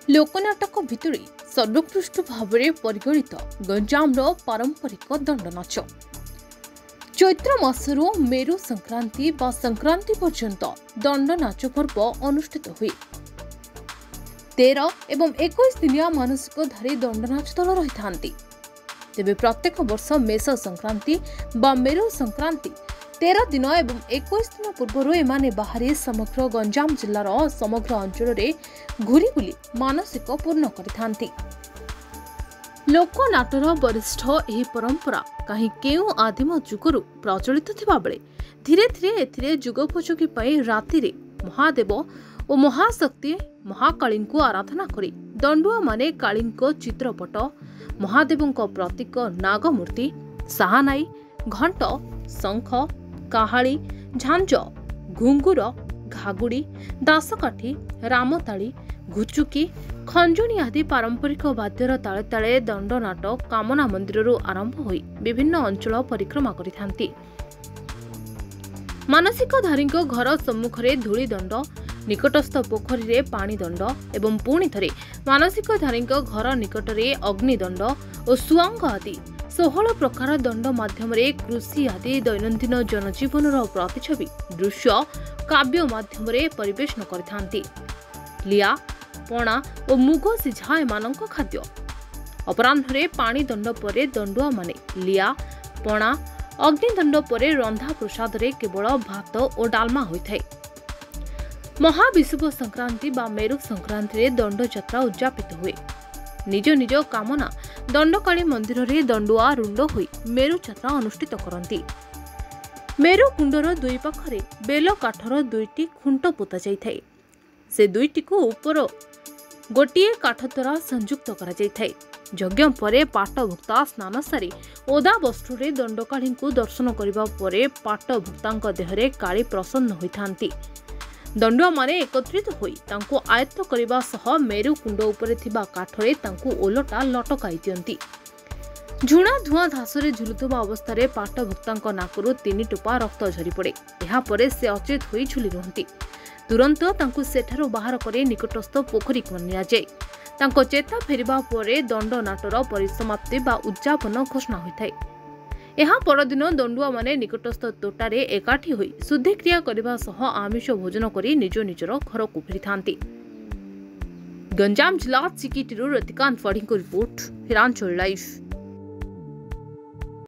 लोकनाटक भितर सर्वोत्कृष्ट भाव में परिगणित गंजामर पारंपरिक दंड नाच चैत्र मासरू मेरु संक्रांति बा संक्रांति पर्यंत दंड नाच पर्व अनुष्ठित हुए। 13 एवं 21 दिनिया मानसिक धारी दंड नाच दल रही था। तेबे प्रत्येक वर्ष मेष संक्रांति बा मेरु संक्रांति 13 दिन एवं 21 दिन पूर्व एमाने बाहरी समग्र गंजाम जिल्लार समग्र अंचल में घूरी बुली मानसिक पूर्ण करिथांती। लोकनाटर वरिष्ठ एही परंपरा कहीं केउ आदिम जुगरु प्रचलित थिबा बेले धीरे धीरे एथिरे जुगोपयोगी पई राति रे महादेव और महाशक्ति महाकाली को आराधना करी दंडुआ माने काली चित्रपट महादेवों प्रतीक नागमूर्ति साहानाई घंट शंख काहाली झांझ घुंगुर घागुड़ी दासकाठी रामताली घुचुकी खंजुणी आदि पारंपरिक वाद्यर ताले ताले दंड नाटक कामना मंदिर आरंभ होई विभिन्न अंचल परिक्रमा करिथांती। मानसिक धारी घर सम्मुख में धूली दंड निकटस्थ पोखरी रे पानी दंड एवं पुणी थरे मानसिक धारी घर निकट में अग्निदंड और सुअंग आदि 16 प्रकार दंड माध्यम कृषि आदि दैनंदिन जनजीवन प्रतिछवि दृश्य काव्य माध्यम परिवेशन करिथांती। लिया पणा और मुग सिझा एमानक खाद्य। अपराह्न पानी दंड पर दंडुआ माने लिया पणा अग्निदंड पर रंधा प्रसाद रे केवल भात और डालमा होइथाय। महाविषुव संक्रांति बा मेरु संक्रांति रे दंड यात्रा उद्यापित हुए। निज निज कामना दंडकाली मंदिर रे दंडुआ रुंड होई मेरु यात्रा अनुष्ठित करती। मेरु कुंडर दुई पाखरे बेल काठर दुईटी खुंट पोता जाइथाय। से दुईटी को ऊपर गोटिए काठ द्वारा संयुक्त करा जाइथाय। यज्ञ परे पाट भक्ता स्नान सारी ओदा वस्त्र रे दंडकाली को दर्शन करिबा परे पाट भक्तांक देहरे काली प्रसन्न होइथांती। दंडुआ माने एकत्रित होई तांको आयत्त करिबा सह मेरु कुंड उपरे थिबा काठरे तांको ओलटा लटकाई दियंती। झुणा धुआं धासरे झुलुथुबा अवस्था पाट भक्तांक नाकरू 3 टोपा रक्त झरी पड़े। एहा परे से अचेत होई झुली रहंती। तुरंत तांको सेठारो बाहर करे निकटस्थ पोखरी को निया जाय। तांको चेता फेरिबा परे दंड नाटर परिसमाप्ति बा उद्यापन घोषणा होइथाय। एहा परदिन दंडुआ माने निकटस्थ तोटारे एकाठी होई शुद्धि क्रिया करबा सह आमिष भोजन करी निज निजर घर को फेरिथांती। गंजाम जिला चिकिटिरु रतिकांत फड़ीको रिपोर्ट हिरांचल लाइव।